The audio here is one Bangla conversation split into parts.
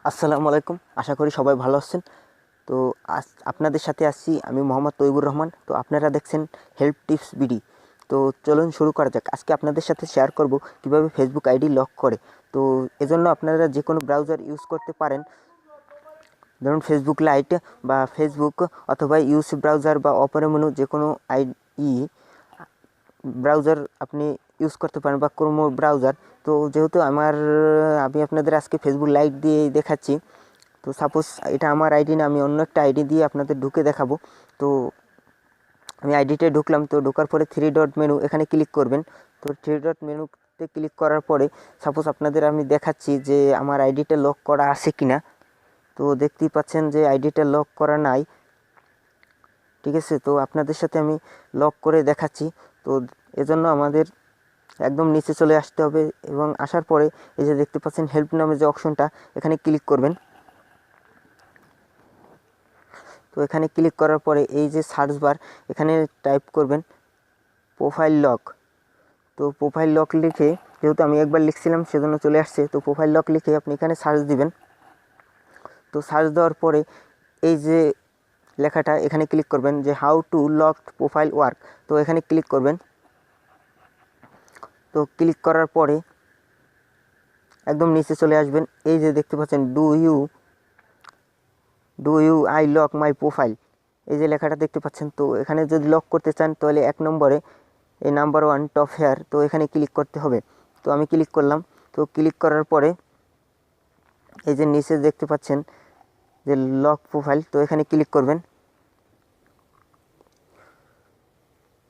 আসসালামু আলাইকুম। আশা করি সবাই ভালো আছেন। তো আজ আপনাদের সাথে আসছি আমি মোহাম্মদ তৈবুর রহমান। তো আপনারা দেখছেন হেল্প টিপস বিডি। তো চলুন শুরু করা যাক। আজকে আপনাদের সাথে শেয়ার করব কিভাবে ফেসবুক আইডি লক করে। তো এজন্য আপনারা যে কোনো ব্রাউজার ইউজ করতে পারেন, ধরুন ফেসবুক লাইট বা ফেসবুক, অথবা ইউস ব্রাউজার বা অপেরা মেনু, যে কোনো ব্রাউজার আপনি ইউজ করতে পারেন বা ক্রোম ব্রাউজার। তো যেহেতু আমি আপনাদের আজকে ফেসবুক লাইট দিয়ে দেখাচ্ছি। তো সাপোজ এটা আমার আইডি না, আমি অন্য একটা আইডি দিয়ে আপনাদের ঢুকে দেখাবো। তো আমি আইডিতে ঢুকলাম। তো ঢোকার পরে থ্রি ডট মেনু এখানে ক্লিক করবেন। তো থ্রি ডট মেনুতে ক্লিক করার পরে সাপোজ আপনাদের আমি দেখাচ্ছি যে আমার আইডিটা লক করা আছে কিনা। তো দেখতেই পাচ্ছেন যে আইডিটা লক করা নাই, ঠিক আছে। তো আপনাদের সাথে আমি লক করে দেখাচ্ছি। তো এজন্য আমাদের একদম নিচে চলে আসতে হবে, এবং আসার পরে এই যে দেখতে পাচ্ছেন হেল্প নামে যে অপশনটা, এখানে ক্লিক করবেন। তো এখানে ক্লিক করার পরে এই যে সার্চ বার, এখানে টাইপ করবেন প্রোফাইল লক। তো প্রোফাইল লক লিখে, যেহেতু আমি একবার লিখছিলাম সেজন্য চলে আসছে, তো প্রোফাইল লক লিখে আপনি এখানে সার্চ দিবেন। তো সার্চ দেওয়ার পরে এই যে লেখাটা, এখানে ক্লিক করবেন যে how to lock profile work. তো এখানে ক্লিক করবেন। তো ক্লিক করার পরে একদম নিচে চলে আসবেন। এই যে দেখতে পাচ্ছেন do you I lock my profile, এই যে লেখাটা দেখতে পাচ্ছেন। তো এখানে যদি লক করতে চান তাহলে 1 নম্বরে এই নাম্বার 1 টপ হেয়ার, তো এখানে ক্লিক করতে হবে। তো আমি ক্লিক করলাম। তো ক্লিক করার পরে এই যে নিচে দেখতে পাচ্ছেন যে লক প্রোফাইল, তো এখানে ক্লিক করবেন।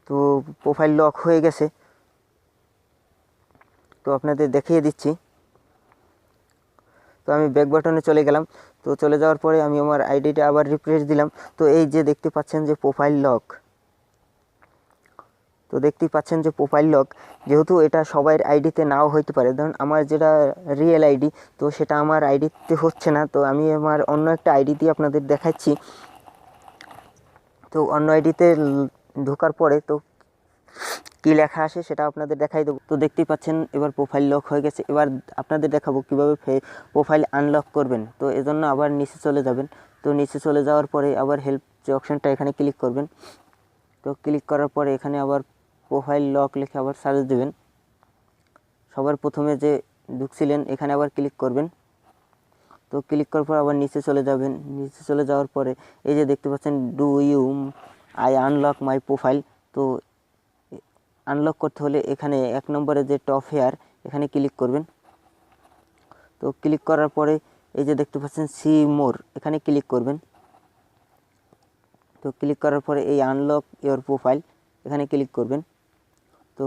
তো প্রোফাইল লক হয়ে গেছে। তো আপনাদের দেখিয়ে দিচ্ছি। তো আমি ব্যাক বাটনে চলে গেলাম। তো চলে যাওয়ার পরে আমি আমার আইডিটা আবার রিফ্রেশ দিলাম। তো এই যে দেখতে পাচ্ছেন যে প্রোফাইল লক, তো দেখতেই পাচ্ছেন যে প্রোফাইল লক। যেহেতু এটা সবার আইডিতে নাও হইতে পারে, ধরুন আমার যেটা রিয়েল আইডি, তো সেটা আমার আইডিতে হচ্ছে না। তো আমি আমার অন্য একটা আইডি দিয়ে আপনাদের দেখাচ্ছি। তো অন্য আইডিতে ঢোকার পরে তো কী লেখা আসে সেটা আপনাদের দেখাই দেবো। তো দেখতেই পাচ্ছেন এবার প্রোফাইল লক হয়ে গেছে। এবার আপনাদের দেখাবো কীভাবে প্রোফাইল আনলক করবেন। তো এজন্য আবার নিচে চলে যাবেন। তো নিচে চলে যাওয়ার পরে আবার হেল্প যে অপশানটা, এখানে ক্লিক করবেন। তো ক্লিক করার পরে এখানে আবার প্রোফাইল লক লিখে আবার সার্চ দেবেন। সবার প্রথমে যে ঢুকছিলেন এখানে আবার ক্লিক করবেন। তো ক্লিক করার পর আবার নিচে চলে যাবেন। নিচে চলে যাওয়ার পরে এই যে দেখতে পাচ্ছেন do you I unlock my profile. তো আনলক করতে হলে এখানে 1 নম্বরে যে টপ হেয়ার, এখানে ক্লিক করবেন। তো ক্লিক করার পরে এই যে দেখতে পাচ্ছেন সি মোর, এখানে ক্লিক করবেন। তো ক্লিক করার পরে এই আনলক ইওর প্রোফাইল, এখানে ক্লিক করবেন। তো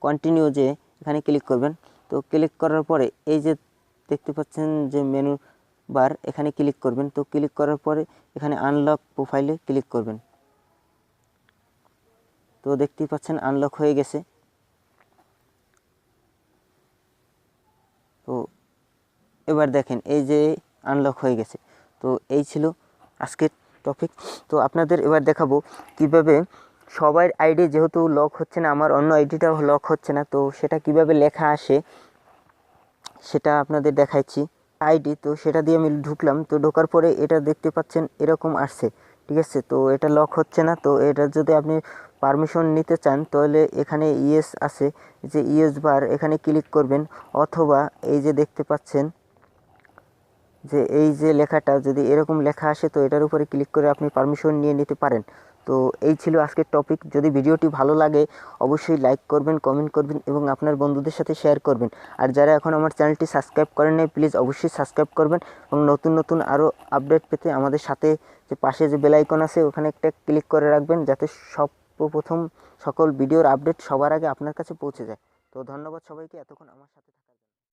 কন্টিনিউ যে এখানে ক্লিক করবেন। তো ক্লিক করার পরে এই যে দেখতে পাচ্ছেন যে মেনু বার, এখানে ক্লিক করবেন। তো ক্লিক করার পরে এখানে আনলক প্রোফাইলে ক্লিক করবেন। তো দেখতেই পাচ্ছেন আনলক হয়ে গেছে। তো এবার দেখেন এই যে আনলক হয়ে গেছে। তো এই ছিল আজকের টপিক। তো আপনাদের এবার দেখাবো কিভাবে সবার আইডি যেহেতু লক হচ্ছে না, আমার অন্য আইডিটাও লক হচ্ছে না, তো সেটা কিভাবে লেখা আসে সেটা আপনাদের দেখাচ্ছি। আইডি, তো সেটা দিয়ে আমি ঢুকলাম। তো ঢোকার পরে এটা দেখতে পাচ্ছেন এরকম আসছে, ঠিক আছে। তো এটা লক হচ্ছে না। তো এটা যদি আপনি পারমিশন নিতে চান তাহলে এখানে ইয়েস আছে, যে ইয়েস বার, এখানে ক্লিক করবেন। অথবা এই যে দেখতে পাচ্ছেন যে এই যে লেখাটা, যদি এরকম লেখা আসে তো এটার উপরে ক্লিক করে আপনি পারমিশন নিয়ে নিতে পারেন। তো এই ছিল আজকের টপিক। যদি ভিডিওটি ভালো লাগে অবশ্যই লাইক করবেন, কমেন্ট করবেন এবং আপনার বন্ধুদের সাথে শেয়ার করবেন। আর যারা এখন আমার চ্যানেলটি সাবস্ক্রাইব করেন নাই প্লিজ অবশ্যই সাবস্ক্রাইব করবেন, এবং নতুন নতুন আরও আপডেট পেতে আমাদের সাথে যে পাশে যে বেল আইকন আছে ওখানে একটা ক্লিক করে রাখবেন, যাতে সর্বপ্রথম সকল ভিডিওর আপডেট সবার আগে আপনার কাছে পৌঁছে যায়। তো ধন্যবাদ সবাইকে এতক্ষণ আমার সাথে থাকার জন্য।